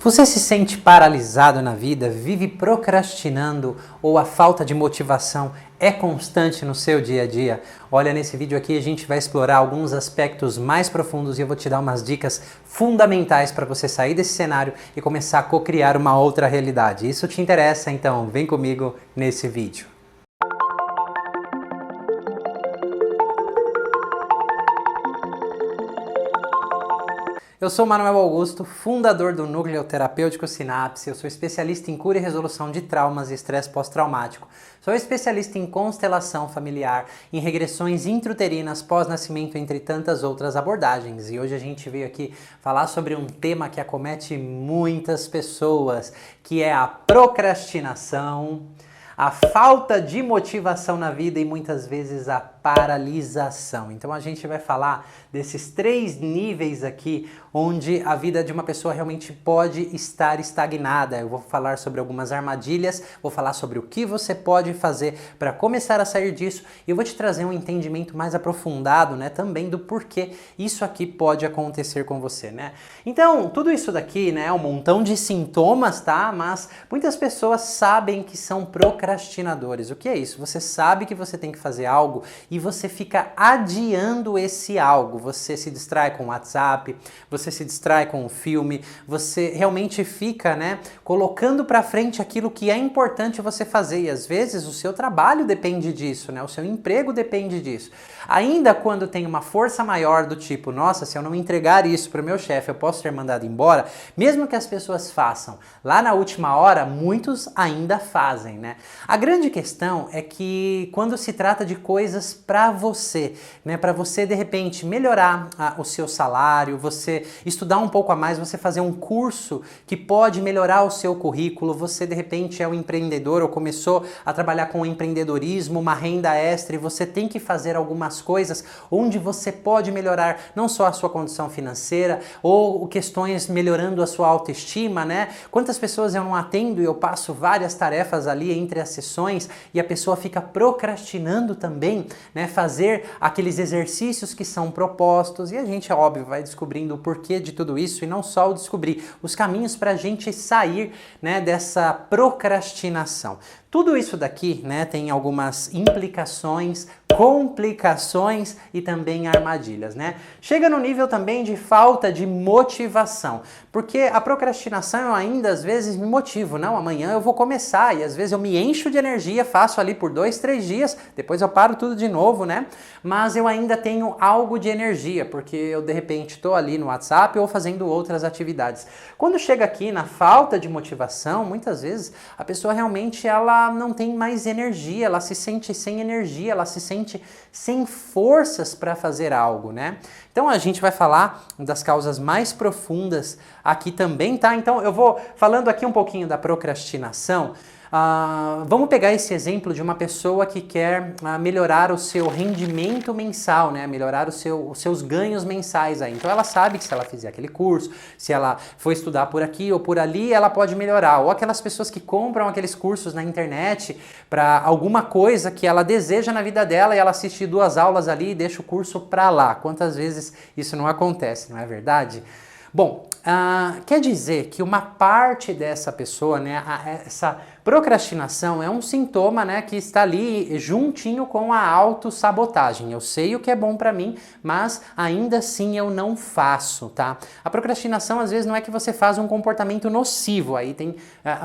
Você se sente paralisado na vida, vive procrastinando ou a falta de motivação é constante no seu dia a dia? Olha, nesse vídeo aqui a gente vai explorar alguns aspectos mais profundos e eu vou te dar umas dicas fundamentais para você sair desse cenário e começar a co-criar uma outra realidade. Isso te interessa? Então vem comigo nesse vídeo. Eu sou Manuel Augusto, fundador do Núcleo Terapêutico Sinapse. Eu sou especialista em cura e resolução de traumas e estresse pós-traumático. Sou especialista em constelação familiar, em regressões intrauterinas pós-nascimento, entre tantas outras abordagens. E hoje a gente veio aqui falar sobre um tema que acomete muitas pessoas, que é a procrastinação, a falta de motivação na vida e muitas vezes a paralisação. Então a gente vai falar desses 3 níveis aqui onde a vida de uma pessoa realmente pode estar estagnada. Eu vou falar sobre algumas armadilhas, vou falar sobre o que você pode fazer para começar a sair disso e eu vou te trazer um entendimento mais aprofundado, né, também do porquê isso aqui pode acontecer com você, né? Então, tudo isso daqui, né, é um montão de sintomas, tá? Mas muitas pessoas sabem que são procrastinadores. O que é isso? Você sabe que você tem que fazer algo e você fica adiando esse algo. Você se distrai com o WhatsApp, você se distrai com o filme, você realmente fica, né, colocando para frente aquilo que é importante você fazer. E às vezes o seu trabalho depende disso, né? O seu emprego depende disso. Ainda quando tem uma força maior do tipo, nossa, se eu não entregar isso para o meu chefe, eu posso ser mandado embora, mesmo que as pessoas façam lá na última hora, muitos ainda fazem, né? A grande questão é que quando se trata de coisas para você, né, para você de repente melhorar o seu salário, você estudar um pouco a mais, você fazer um curso que pode melhorar o seu currículo, você de repente é um empreendedor ou começou a trabalhar com empreendedorismo, uma renda extra e você tem que fazer algumas coisas onde você pode melhorar não só a sua condição financeira ou questões melhorando a sua autoestima, né? Quantas pessoas eu não atendo e eu passo várias tarefas ali entre as sessões e a pessoa fica procrastinando também, né, fazer aqueles exercícios que são propostos e a gente, é óbvio, vai descobrindo o porquê de tudo isso e não só o descobrir, os caminhos para a gente sair, né, dessa procrastinação. Tudo isso daqui, né, tem algumas implicações, complicações e também armadilhas, né? Chega no nível também de falta de motivação, porque a procrastinação eu ainda às vezes me motivo, não, amanhã eu vou começar e às vezes eu me encho de energia, faço ali por 2, 3 dias, depois eu paro tudo de novo, né? Mas eu ainda tenho algo de energia, porque eu de repente estou ali no WhatsApp ou fazendo outras atividades. Quando chega aqui na falta de motivação, muitas vezes a pessoa realmente ela não tem mais energia, ela se sente sem energia, ela se sente sem forças para fazer algo, né? Então a gente vai falar das causas mais profundas aqui também, tá? Então eu vou falando aqui um pouquinho da procrastinação. Vamos pegar esse exemplo de uma pessoa que quer melhorar o seu rendimento mensal, né? Melhorar os seus ganhos mensais aí. Então ela sabe que se ela fizer aquele curso, se ela for estudar por aqui ou por ali, ela pode melhorar. Ou aquelas pessoas que compram aqueles cursos na internet para alguma coisa que ela deseja na vida dela e ela assiste 2 aulas ali e deixa o curso para lá. Quantas vezes isso não acontece, não é verdade? Bom, quer dizer que uma parte dessa pessoa, né, essa procrastinação é um sintoma, né, que está ali juntinho com a autossabotagem. Eu sei o que é bom para mim, mas ainda assim eu não faço, tá? A procrastinação às vezes não é que você faz um comportamento nocivo, aí tem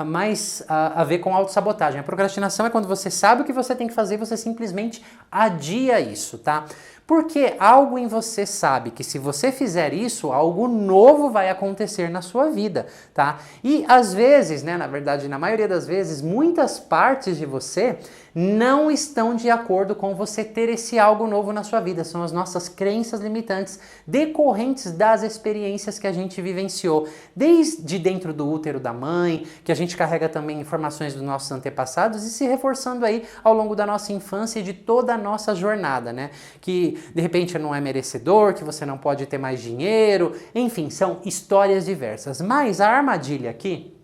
mais a ver com autossabotagem. A procrastinação é quando você sabe o que você tem que fazer e você simplesmente adia isso, tá? Porque algo em você sabe que se você fizer isso, algo novo vai acontecer na sua vida, tá? E às vezes, né, na verdade, na maioria das vezes, muitas partes de você não estão de acordo com você ter esse algo novo na sua vida. São as nossas crenças limitantes decorrentes das experiências que a gente vivenciou, desde dentro do útero da mãe, que a gente carrega também informações dos nossos antepassados e se reforçando aí ao longo da nossa infância e de toda a nossa jornada, né? Que de repente não é merecedor, que você não pode ter mais dinheiro, enfim, são histórias diversas. Mas a armadilha aqui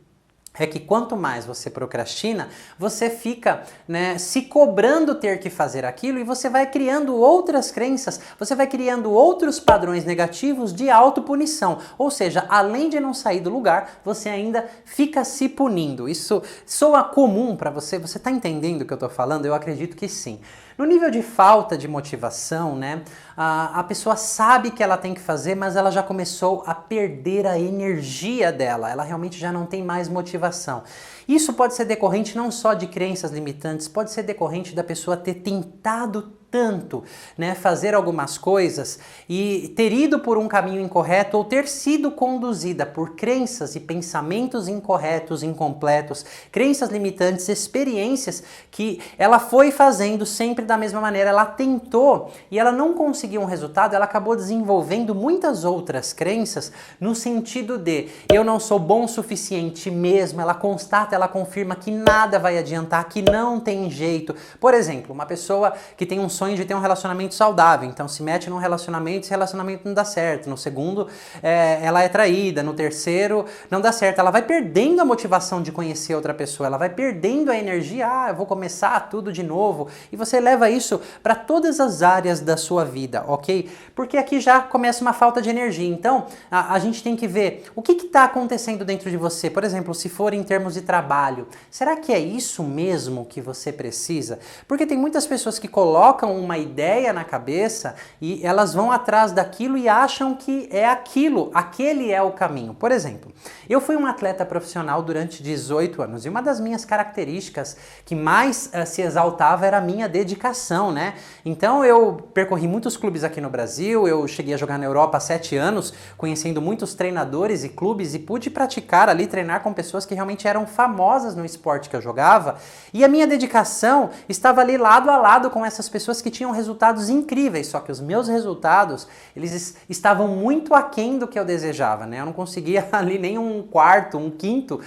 é que quanto mais você procrastina, você fica, né, se cobrando ter que fazer aquilo e você vai criando outras crenças, você vai criando outros padrões negativos de autopunição. Ou seja, além de não sair do lugar, você ainda fica se punindo. Isso soa comum para você? Você está entendendo o que eu estou falando? Eu acredito que sim. No nível de falta de motivação, né, a pessoa sabe que ela tem que fazer, mas ela já começou a perder a energia dela, ela realmente já não tem mais motivação. Isso pode ser decorrente não só de crenças limitantes, pode ser decorrente da pessoa ter tentado tanto, né, fazer algumas coisas e ter ido por um caminho incorreto ou ter sido conduzida por crenças e pensamentos incorretos, incompletos, crenças limitantes, experiências que ela foi fazendo sempre da mesma maneira, ela tentou e ela não conseguiu um resultado, ela acabou desenvolvendo muitas outras crenças no sentido de eu não sou bom o suficiente mesmo, ela constata, ela confirma que nada vai adiantar, que não tem jeito. Por exemplo, uma pessoa que tem um sonho de ter um relacionamento saudável, então se mete num relacionamento, esse relacionamento não dá certo, no segundo ela é traída, no terceiro não dá certo, ela vai perdendo a motivação de conhecer outra pessoa, ela vai perdendo a energia, eu vou começar tudo de novo, e você leva isso para todas as áreas da sua vida, ok? Porque aqui já começa uma falta de energia, então a gente tem que ver o que está acontecendo dentro de você, por exemplo, se for em termos de trabalho, será que é isso mesmo que você precisa? Porque tem muitas pessoas que colocam uma ideia na cabeça e elas vão atrás daquilo e acham que é aquilo, aquele é o caminho. Por exemplo, eu fui um atleta profissional durante 18 anos e uma das minhas características que mais se exaltava era a minha dedicação, né? Então eu percorri muitos clubes aqui no Brasil, eu cheguei a jogar na Europa há 7 anos, conhecendo muitos treinadores e clubes e pude praticar ali, treinar com pessoas que realmente eram famosas no esporte que eu jogava e a minha dedicação estava ali lado a lado com essas pessoas que tinham resultados incríveis, só que os meus resultados, eles estavam muito aquém do que eu desejava, né? Eu não conseguia ali nem um quarto, um quinto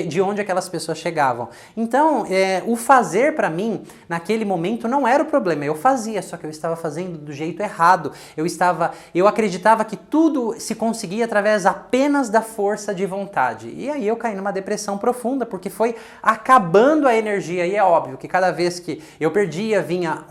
de onde aquelas pessoas chegavam. Então, o fazer para mim, naquele momento, não era o problema. Eu fazia, só que eu estava fazendo do jeito errado. Eu acreditava que tudo se conseguia através apenas da força de vontade. E aí eu caí numa depressão profunda, porque foi acabando a energia. E é óbvio que cada vez que eu perdia, vinha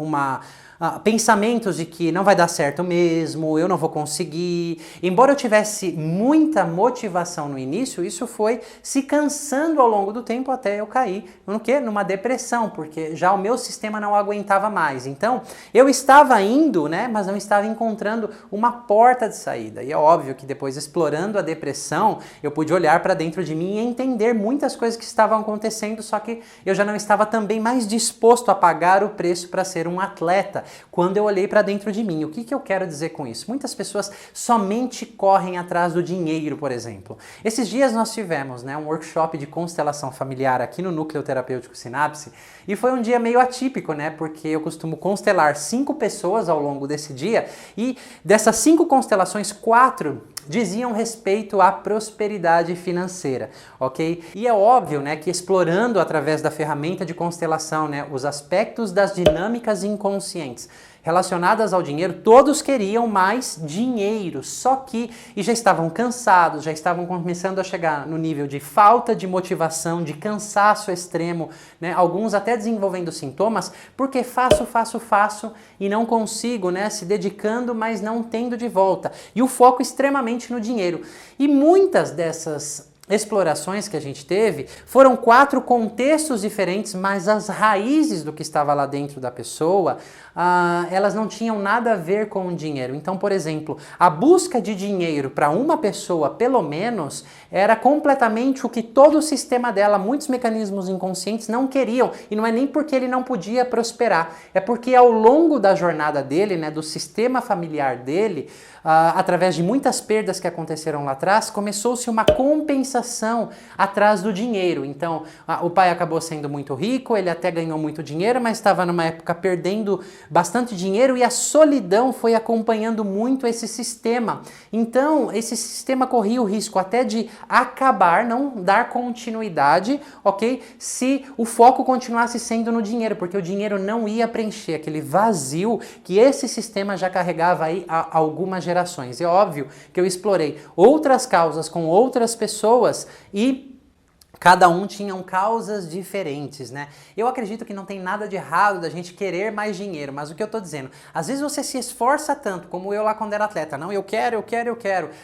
pensamentos de que não vai dar certo mesmo, eu não vou conseguir. Embora eu tivesse muita motivação no início, isso foi se cansando ao longo do tempo até eu cair no quê? Numa depressão, porque já o meu sistema não aguentava mais. Então, eu estava indo, né, mas não estava encontrando uma porta de saída. E é óbvio que depois, explorando a depressão, eu pude olhar para dentro de mim e entender muitas coisas que estavam acontecendo, só que eu já não estava também mais disposto a pagar o preço para ser um atleta. Quando eu olhei para dentro de mim, o que eu quero dizer com isso? Muitas pessoas somente correm atrás do dinheiro, por exemplo. Esses dias nós tivemos, né, um workshop de constelação familiar aqui no Núcleo Terapêutico Sinapse e foi um dia meio atípico, né, porque eu costumo constelar 5 pessoas ao longo desse dia e dessas 5 constelações, 4 diziam respeito à prosperidade financeira, ok? E é óbvio, né, que explorando através da ferramenta de constelação, né, os aspectos das dinâmicas inconscientes relacionadas ao dinheiro, todos queriam mais dinheiro, só que e já estavam cansados, já estavam começando a chegar no nível de falta de motivação, de cansaço extremo, né? Alguns até desenvolvendo sintomas, porque faço e não consigo, né? Se dedicando, mas não tendo de volta. E o foco extremamente no dinheiro. E muitas dessas explorações que a gente teve foram 4 contextos diferentes, mas as raízes do que estava lá dentro da pessoa, elas não tinham nada a ver com o dinheiro. Então, por exemplo, a busca de dinheiro para uma pessoa, pelo menos, era completamente o que todo o sistema dela, muitos mecanismos inconscientes não queriam. E não é nem porque ele não podia prosperar, é porque ao longo da jornada dele, né, do sistema familiar dele, através de muitas perdas que aconteceram lá atrás, começou-se uma compensação atrás do dinheiro. Então, o pai acabou sendo muito rico, ele até ganhou muito dinheiro, mas estava numa época perdendo bastante dinheiro e a solidão foi acompanhando muito esse sistema. Então, esse sistema corria o risco até de acabar, não dar continuidade, ok? Se o foco continuasse sendo no dinheiro, porque o dinheiro não ia preencher aquele vazio que esse sistema já carregava aí há algumas gerações. É óbvio que eu explorei outras causas com outras pessoas e Cada um tinham causas diferentes, né? Eu acredito que não tem nada de errado da gente querer mais dinheiro, mas o que eu tô dizendo, às vezes você se esforça tanto, como eu lá quando era atleta, não, eu quero,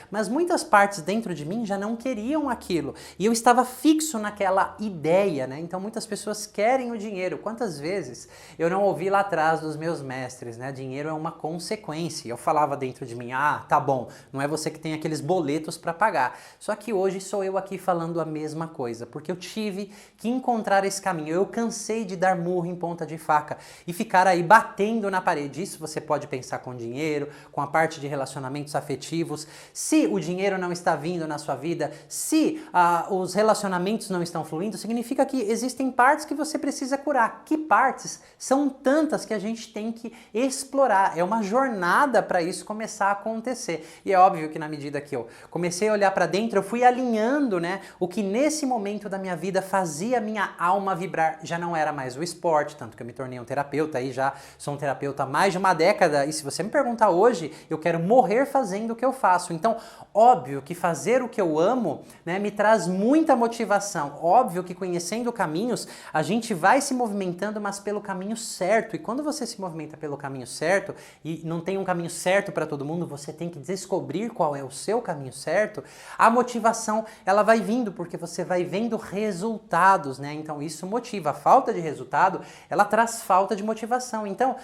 mas muitas partes dentro de mim já não queriam aquilo, e eu estava fixo naquela ideia, né? Então muitas pessoas querem o dinheiro. Quantas vezes eu não ouvi lá atrás dos meus mestres, né? Dinheiro é uma consequência. Eu falava dentro de mim, ah, tá bom, não é você que tem aqueles boletos para pagar. Só que hoje sou eu aqui falando a mesma coisa, porque eu tive que encontrar esse caminho. Eu cansei de dar murro em ponta de faca e ficar aí batendo na parede. Isso você pode pensar com dinheiro, com a parte de relacionamentos afetivos. Se o dinheiro não está vindo na sua vida, se os relacionamentos não estão fluindo, significa que existem partes que você precisa curar. Que partes? São tantas que a gente tem que explorar. É uma jornada para isso começar a acontecer. E é óbvio que na medida que eu comecei a olhar para dentro, eu fui alinhando, né, o que nesse momento da minha vida fazia minha alma vibrar. Já não era mais o esporte, tanto que eu me tornei um terapeuta, aí já sou um terapeuta há mais de uma década, e se você me perguntar hoje, eu quero morrer fazendo o que eu faço. Então, óbvio que fazer o que eu amo, né, me traz muita motivação. Óbvio que conhecendo caminhos, a gente vai se movimentando, mas pelo caminho certo. E quando você se movimenta pelo caminho certo, e não tem um caminho certo para todo mundo, você tem que descobrir qual é o seu caminho certo, a motivação, ela vai vindo, porque você vai vendo resultados, né? Então isso motiva. A falta de resultado, ela traz falta de motivação. Então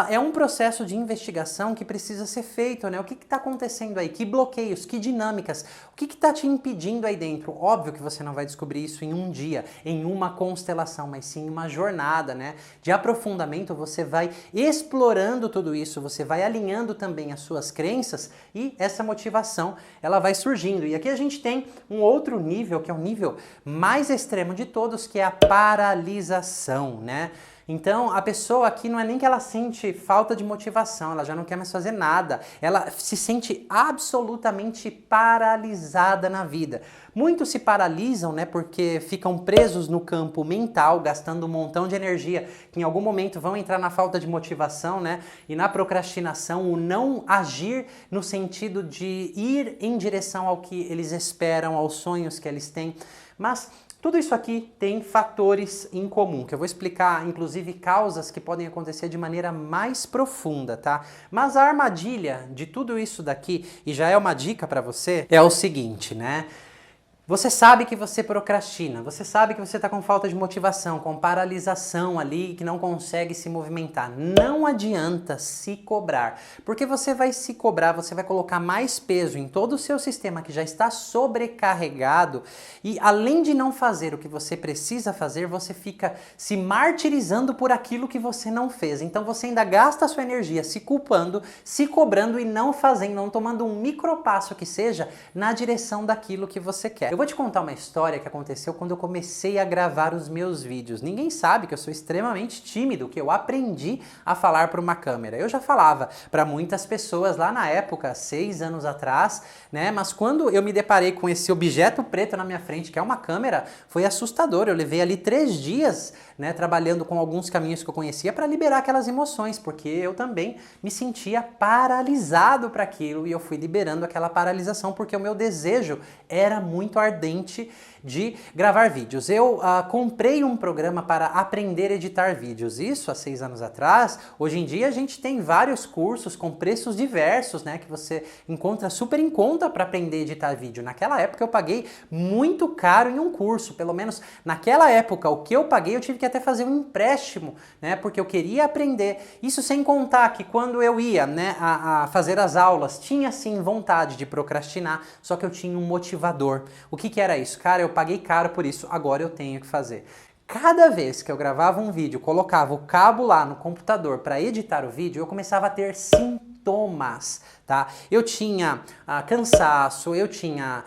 é um processo de investigação que precisa ser feito, né? O que está acontecendo aí? Que bloqueios? Que dinâmicas? O que está te impedindo aí dentro? Óbvio que você não vai descobrir isso em um dia, em uma constelação, mas sim em uma jornada, né? De aprofundamento, você vai explorando tudo isso, você vai alinhando também as suas crenças e essa motivação, ela vai surgindo. E aqui a gente tem um outro nível, que é o nível mais extremo de todos, que é a paralisação, né? Então, a pessoa aqui não é nem que ela sente falta de motivação, ela já não quer mais fazer nada, ela se sente absolutamente paralisada na vida. Muitos se paralisam, né, porque ficam presos no campo mental, gastando um montão de energia, que em algum momento vão entrar na falta de motivação, né, e na procrastinação, o não agir no sentido de ir em direção ao que eles esperam, aos sonhos que eles têm. Mas tudo isso aqui tem fatores em comum, que eu vou explicar, inclusive, causas que podem acontecer de maneira mais profunda, tá? Mas a armadilha de tudo isso daqui, e já é uma dica para você, é o seguinte, né? Você sabe que você procrastina, você sabe que você está com falta de motivação, com paralisação ali, que não consegue se movimentar. Não adianta se cobrar, porque você vai se cobrar, você vai colocar mais peso em todo o seu sistema que já está sobrecarregado e além de não fazer o que você precisa fazer, você fica se martirizando por aquilo que você não fez. Então você ainda gasta a sua energia se culpando, se cobrando e não fazendo, não tomando um micropasso que seja na direção daquilo que você quer. Eu vou te contar uma história que aconteceu quando eu comecei a gravar os meus vídeos. Ninguém sabe que eu sou extremamente tímido, que eu aprendi a falar para uma câmera. Eu já falava para muitas pessoas lá na época, 6 anos atrás, né? Mas quando eu me deparei com esse objeto preto na minha frente, que é uma câmera, foi assustador. Eu levei ali 3 dias, né, trabalhando com alguns caminhos que eu conhecia para liberar aquelas emoções, porque eu também me sentia paralisado para aquilo e eu fui liberando aquela paralisação porque o meu desejo era muito ardente de gravar vídeos. Eu comprei um programa para aprender a editar vídeos, isso há 6 anos atrás. Hoje em dia a gente tem vários cursos com preços diversos, né, que você encontra super em conta para aprender a editar vídeo. Naquela época eu paguei muito caro em um curso, pelo menos naquela época o que eu paguei eu tive que até fazer um empréstimo, né, porque eu queria aprender. Isso sem contar que quando eu ia, né, a fazer as aulas, tinha sim vontade de procrastinar, só que eu tinha um motivador. O que era isso? Cara, eu paguei caro por isso, agora eu tenho que fazer. Cada vez que eu gravava um vídeo, colocava o cabo lá no computador para editar o vídeo, eu começava a ter sintomas, tá? Eu tinha cansaço, eu tinha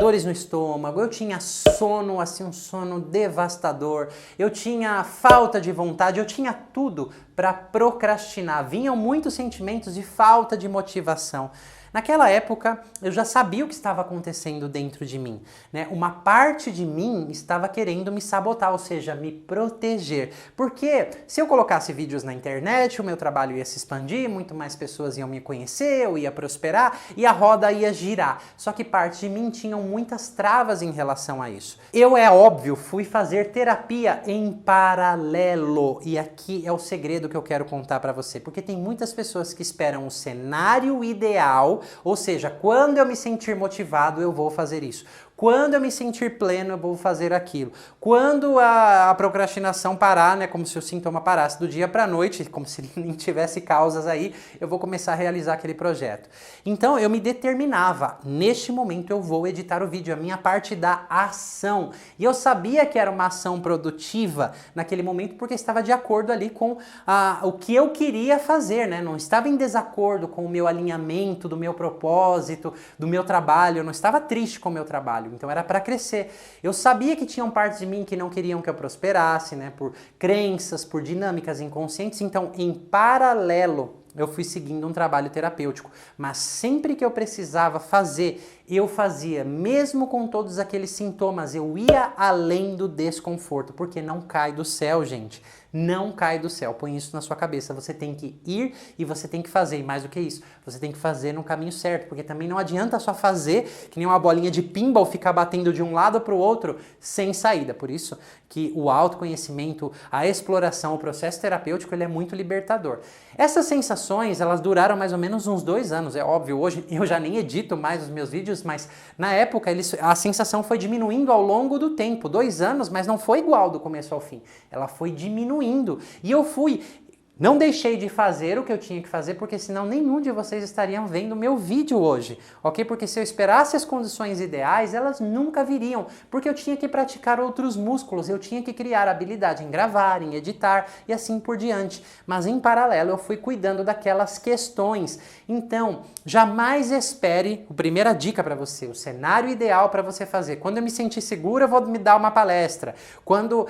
dores no estômago, eu tinha sono, assim, um sono devastador, eu tinha falta de vontade, eu tinha tudo para procrastinar. Vinham muitos sentimentos de falta de motivação. Naquela época, eu já sabia o que estava acontecendo dentro de mim, né? Uma parte de mim estava querendo me sabotar, ou seja, me proteger. Porque se eu colocasse vídeos na internet, o meu trabalho ia se expandir, muito mais pessoas iam me conhecer, eu ia prosperar e a roda ia girar. Só que parte de mim tinham muitas travas em relação a isso. Eu, é óbvio, fui fazer terapia em paralelo. E aqui é o segredo que eu quero contar para você, porque tem muitas pessoas que esperam o cenário ideal, ou seja, quando eu me sentir motivado, eu vou fazer isso. Quando eu me sentir pleno, eu vou fazer aquilo. Quando a procrastinação parar, né, como se o sintoma parasse do dia para a noite, como se nem tivesse causas aí, eu vou começar a realizar aquele projeto. Então eu me determinava, neste momento eu vou editar o vídeo, a minha parte da ação. E eu sabia que era uma ação produtiva naquele momento porque estava de acordo ali com o que eu queria fazer, né? Não estava em desacordo com o meu alinhamento, do meu propósito, do meu trabalho, eu não estava triste com o meu trabalho. Então era para crescer. Eu sabia que tinham partes de mim que não queriam que eu prosperasse, né? Por crenças, por dinâmicas inconscientes. Então, em paralelo, eu fui seguindo um trabalho terapêutico. Mas sempre que eu precisava fazer, eu fazia. Mesmo com todos aqueles sintomas, eu ia além do desconforto. Porque não cai do céu, gente. Não cai do céu. Põe isso na sua cabeça. Você tem que ir e você tem que fazer. E mais do que isso, você tem que fazer no caminho certo. Porque também não adianta só fazer que nem uma bolinha de pinball ficar batendo de um lado para o outro sem saída. Por isso que o autoconhecimento, a exploração, o processo terapêutico, ele é muito libertador. Essas sensações, elas duraram mais ou menos uns 2 anos. É óbvio, hoje eu já nem edito mais os meus vídeos, mas na época a sensação foi diminuindo ao longo do tempo. 2 anos, mas não foi igual do começo ao fim. Ela foi diminuindo. E eu não deixei de fazer o que eu tinha que fazer, porque senão nenhum de vocês estariam vendo o meu vídeo hoje, ok? Porque se eu esperasse as condições ideais, elas nunca viriam, porque eu tinha que praticar outros músculos, eu tinha que criar habilidade em gravar, em editar e assim por diante. Mas em paralelo eu fui cuidando daquelas questões. Então, jamais espere, a primeira dica para você, o cenário ideal para você fazer. Quando eu me sentir segura, eu vou me dar uma palestra. Quando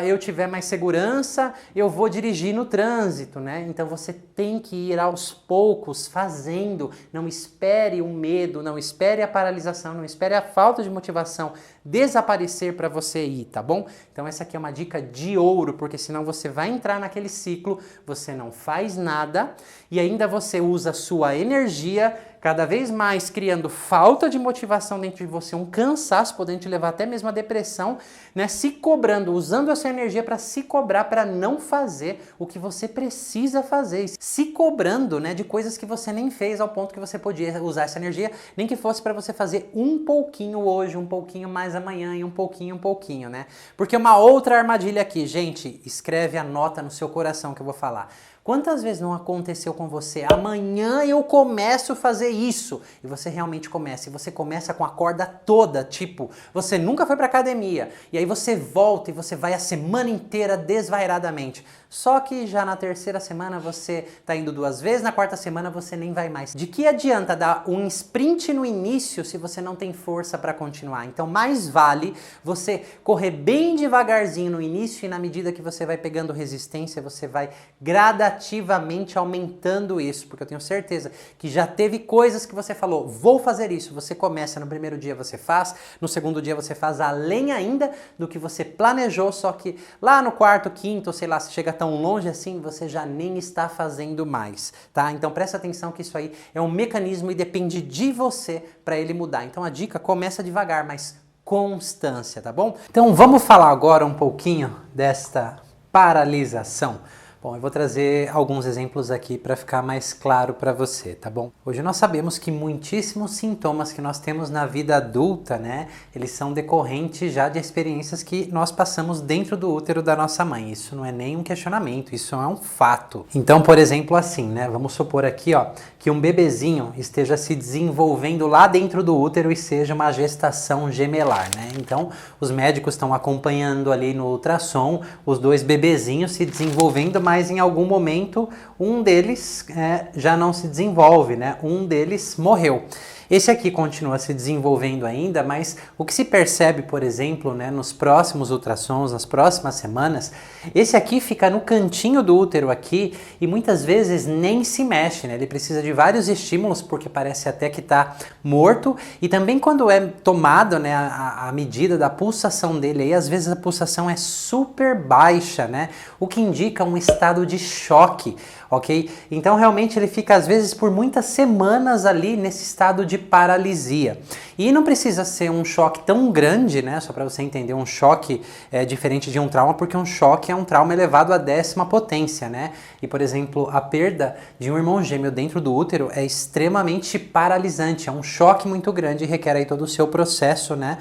eu tiver mais segurança, eu vou dirigir no trânsito. Né? Então você tem que ir aos poucos, fazendo. Não espere o medo, não espere a paralisação, não espere a falta de motivação desaparecer para você ir, tá bom? Então essa aqui é uma dica de ouro, porque senão você vai entrar naquele ciclo, você não faz nada e ainda você usa a sua energia cada vez mais criando falta de motivação dentro de você, um cansaço, podendo te levar até mesmo à depressão, né? Se cobrando, usando essa energia para se cobrar, para não fazer o que você precisa fazer, se cobrando, né, de coisas que você nem fez ao ponto que você podia usar essa energia, nem que fosse para você fazer um pouquinho hoje, um pouquinho mais amanhã e um pouquinho, né? Porque uma outra armadilha aqui, gente, escreve, anota no seu coração que eu vou falar. Quantas vezes não aconteceu com você? Amanhã eu começo a fazer isso. E você realmente começa. E você começa com a corda toda. Tipo, você nunca foi pra academia. E aí você volta e você vai a semana inteira desvairadamente. Só que já na terceira semana você tá indo 2 vezes, na quarta semana você nem vai mais. De que adianta dar um sprint no início se você não tem força para continuar? Então mais vale você correr bem devagarzinho no início e na medida que você vai pegando resistência, você vai gradativamente aumentando isso, porque eu tenho certeza que já teve coisas que você falou, vou fazer isso, você começa no primeiro dia você faz, no segundo dia você faz além ainda do que você planejou, só que lá no quarto, quinto, sei lá, se chega tão longe assim, você já nem está fazendo mais, tá? Então presta atenção que isso aí é um mecanismo e depende de você para ele mudar. Então a dica, começa devagar, mas constância, tá bom? Então vamos falar agora um pouquinho desta paralisação. Bom, eu vou trazer alguns exemplos aqui para ficar mais claro para você, tá bom? Hoje nós sabemos que muitíssimos sintomas que nós temos na vida adulta, né, eles são decorrentes já de experiências que nós passamos dentro do útero da nossa mãe. Isso não é nem um questionamento, isso é um fato. Então, por exemplo, assim, né, vamos supor aqui, ó, que um bebezinho esteja se desenvolvendo lá dentro do útero e seja uma gestação gemelar, né? Então, os médicos estão acompanhando ali no ultrassom os 2 bebezinhos se desenvolvendo, mas em algum momento um deles já não se desenvolve, né? Um deles morreu. Esse aqui continua se desenvolvendo ainda, mas o que se percebe, por exemplo, né, nos próximos ultrassons, nas próximas semanas, esse aqui fica no cantinho do útero aqui e muitas vezes nem se mexe, né? Ele precisa de vários estímulos porque parece até que está morto, e também quando é tomado, né, a medida da pulsação dele, aí às vezes a pulsação é super baixa, né? O que indica um estado de choque. Ok? Então realmente ele fica às vezes por muitas semanas ali nesse estado de paralisia. E não precisa ser um choque tão grande, né? Só para você entender, um choque é diferente de um trauma, porque um choque é um trauma elevado à 10ª potência, né? E por exemplo, a perda de um irmão gêmeo dentro do útero é extremamente paralisante, é um choque muito grande e requer aí todo o seu processo, né?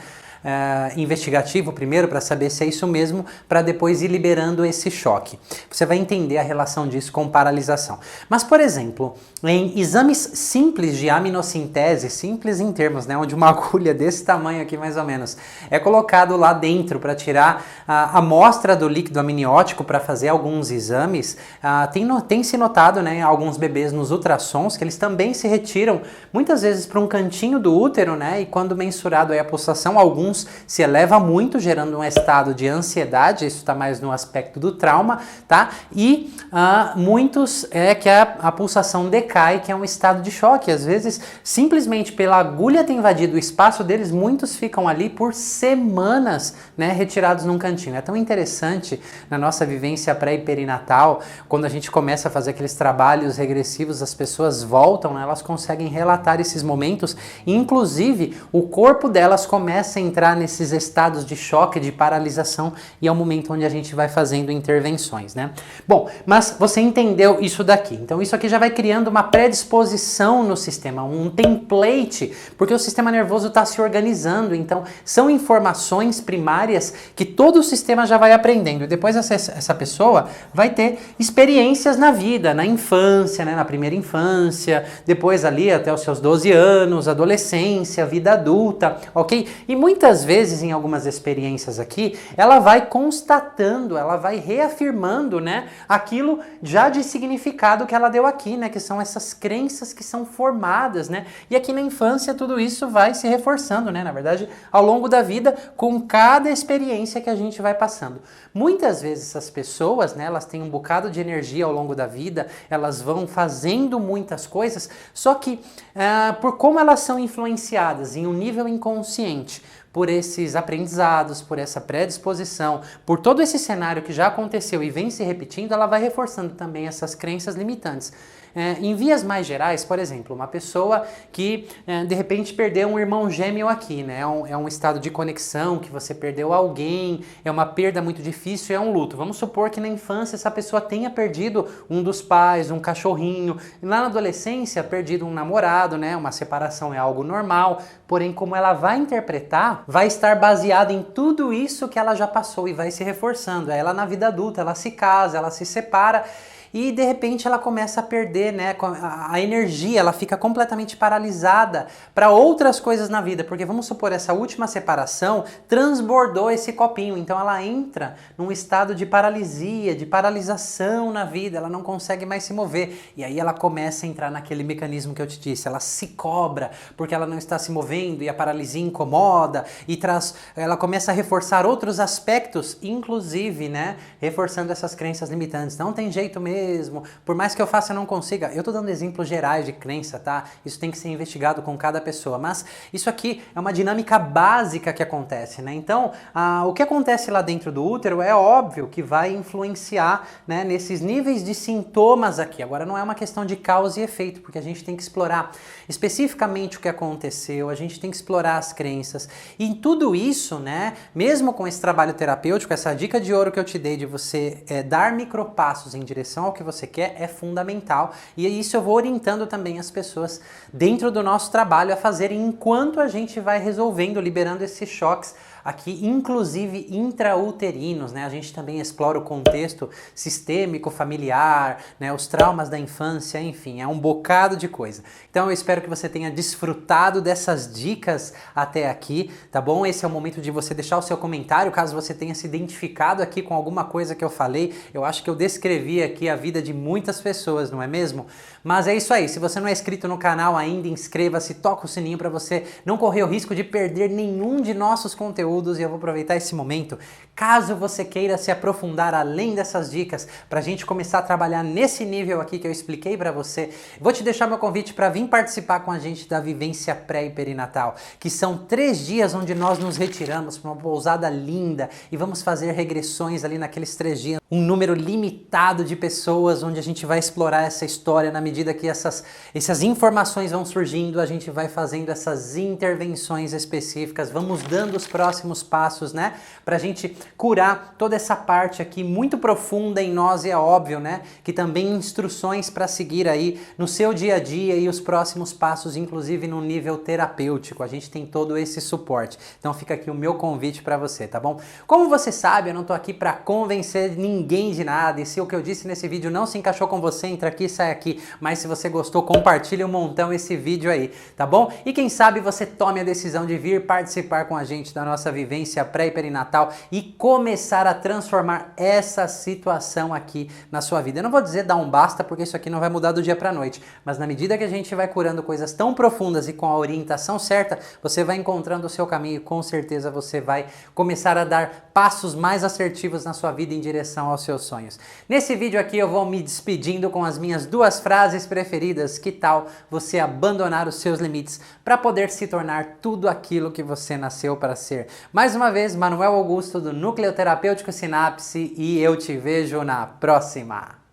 Investigativo primeiro para saber se é isso mesmo, para depois ir liberando esse choque. Você vai entender a relação disso com paralisação. Mas, por exemplo, em exames simples de aminocintese, simples em termos, né, onde uma agulha desse tamanho aqui mais ou menos é colocado lá dentro para tirar a amostra do líquido amniótico para fazer alguns exames, tem se notado, né, alguns bebês nos ultrassons que eles também se retiram muitas vezes para um cantinho do útero, né, e quando mensurado aí a pulsação, alguns se eleva muito, gerando um estado de ansiedade, isso está mais no aspecto do trauma, tá? E muitos é que a pulsação decai, que é um estado de choque. Às vezes, simplesmente pela agulha ter invadido o espaço deles, muitos ficam ali por semanas, né, retirados num cantinho. É tão interessante na nossa vivência pré e perinatal, quando a gente começa a fazer aqueles trabalhos regressivos, as pessoas voltam, né, elas conseguem relatar esses momentos, e inclusive o corpo delas começa a entrar nesses estados de choque, de paralisação, e é o momento onde a gente vai fazendo intervenções, né? Bom, mas você entendeu isso daqui. Então isso aqui já vai criando uma predisposição no sistema, um template, porque o sistema nervoso está se organizando. Então são informações primárias que todo o sistema já vai aprendendo. E depois essa pessoa vai ter experiências na vida, na infância, né? Na primeira infância, depois ali até os seus 12 anos, adolescência, vida adulta, ok? E muitas vezes, em algumas experiências aqui, ela vai constatando, ela vai reafirmando, né, aquilo já de significado que ela deu aqui, né, que são essas crenças que são formadas, né, e aqui na infância tudo isso vai se reforçando, né, na verdade, ao longo da vida, com cada experiência que a gente vai passando. Muitas vezes essas pessoas, né, elas têm um bocado de energia ao longo da vida, elas vão fazendo muitas coisas, só que por como elas são influenciadas em um nível inconsciente, por esses aprendizados, por essa predisposição, por todo esse cenário que já aconteceu e vem se repetindo, ela vai reforçando também essas crenças limitantes. Em vias mais gerais, por exemplo, uma pessoa que de repente perdeu um irmão gêmeo aqui, né? É um estado de conexão, que você perdeu alguém, é uma perda muito difícil, é um luto. Vamos supor que na infância essa pessoa tenha perdido um dos pais, um cachorrinho, e lá na adolescência perdido um namorado, né? Uma separação é algo normal, porém como ela vai interpretar, vai estar baseada em tudo isso que ela já passou e vai se reforçando. Aí ela na vida adulta, ela se casa, ela se separa, e de repente ela começa a perder, né, a energia, ela fica completamente paralisada para outras coisas na vida, porque vamos supor, essa última separação transbordou esse copinho, então ela entra num estado de paralisia, de paralisação na vida, ela não consegue mais se mover, e aí ela começa a entrar naquele mecanismo que eu te disse, ela se cobra porque ela não está se movendo e a paralisia incomoda, e ela começa a reforçar outros aspectos, inclusive, né, reforçando essas crenças limitantes, não tem jeito mesmo, por mais que eu faça eu não consiga. Eu tô dando exemplos gerais de crença, tá? Isso tem que ser investigado com cada pessoa, mas isso aqui é uma dinâmica básica que acontece, né? Então, o que acontece lá dentro do útero é óbvio que vai influenciar, né, nesses níveis de sintomas aqui. Agora não é uma questão de causa e efeito, porque a gente tem que explorar especificamente o que aconteceu, a gente tem que explorar as crenças. E em tudo isso, né, mesmo com esse trabalho terapêutico, essa dica de ouro que eu te dei de você dar micropassos em direção ao que você quer é fundamental, e isso eu vou orientando também as pessoas dentro do nosso trabalho a fazerem enquanto a gente vai resolvendo, liberando esses choques aqui, inclusive intrauterinos, né? A gente também explora o contexto sistêmico, familiar, né? Os traumas da infância, enfim, é um bocado de coisa. Então eu espero que você tenha desfrutado dessas dicas até aqui, tá bom? Esse é o momento de você deixar o seu comentário, caso você tenha se identificado aqui com alguma coisa que eu falei. Eu acho que eu descrevi aqui a vida de muitas pessoas, não é mesmo? Mas é isso aí, se você não é inscrito no canal ainda, inscreva-se, toca o sininho para você não correr o risco de perder nenhum de nossos conteúdos, e eu vou aproveitar esse momento, caso você queira se aprofundar além dessas dicas, para a gente começar a trabalhar nesse nível aqui que eu expliquei para você, vou te deixar meu convite para vir participar com a gente da vivência pré e perinatal, que são 3 dias onde nós nos retiramos para uma pousada linda e vamos fazer regressões ali naqueles 3 dias, um número limitado de pessoas, onde a gente vai explorar essa história. Na medida que essas informações vão surgindo, a gente vai fazendo essas intervenções específicas, vamos dando os próximos passos, né, pra gente curar toda essa parte aqui muito profunda em nós, e é óbvio, né, que também instruções para seguir aí no seu dia a dia e os próximos passos, inclusive no nível terapêutico. A gente tem todo esse suporte. Então fica aqui o meu convite para você, tá bom? Como você sabe, eu não tô aqui para convencer ninguém de nada, e se o que eu disse nesse vídeo não se encaixou com você, entra aqui e sai aqui. Mas se você gostou, compartilhe um montão esse vídeo aí, tá bom? E quem sabe você tome a decisão de vir participar com a gente da nossa vivência pré e perinatal e começar a transformar essa situação aqui na sua vida. Eu não vou dizer dar um basta, porque isso aqui não vai mudar do dia pra noite, mas na medida que a gente vai curando coisas tão profundas e com a orientação certa, você vai encontrando o seu caminho e com certeza você vai começar a dar passos mais assertivos na sua vida em direção aos seus sonhos. Nesse vídeo aqui eu vou me despedindo com as minhas 2 frases preferidas. Que tal você abandonar os seus limites para poder se tornar tudo aquilo que você nasceu para ser? Mais uma vez, Manuel Augusto do Núcleo Terapêutico Sinapse, e eu te vejo na próxima!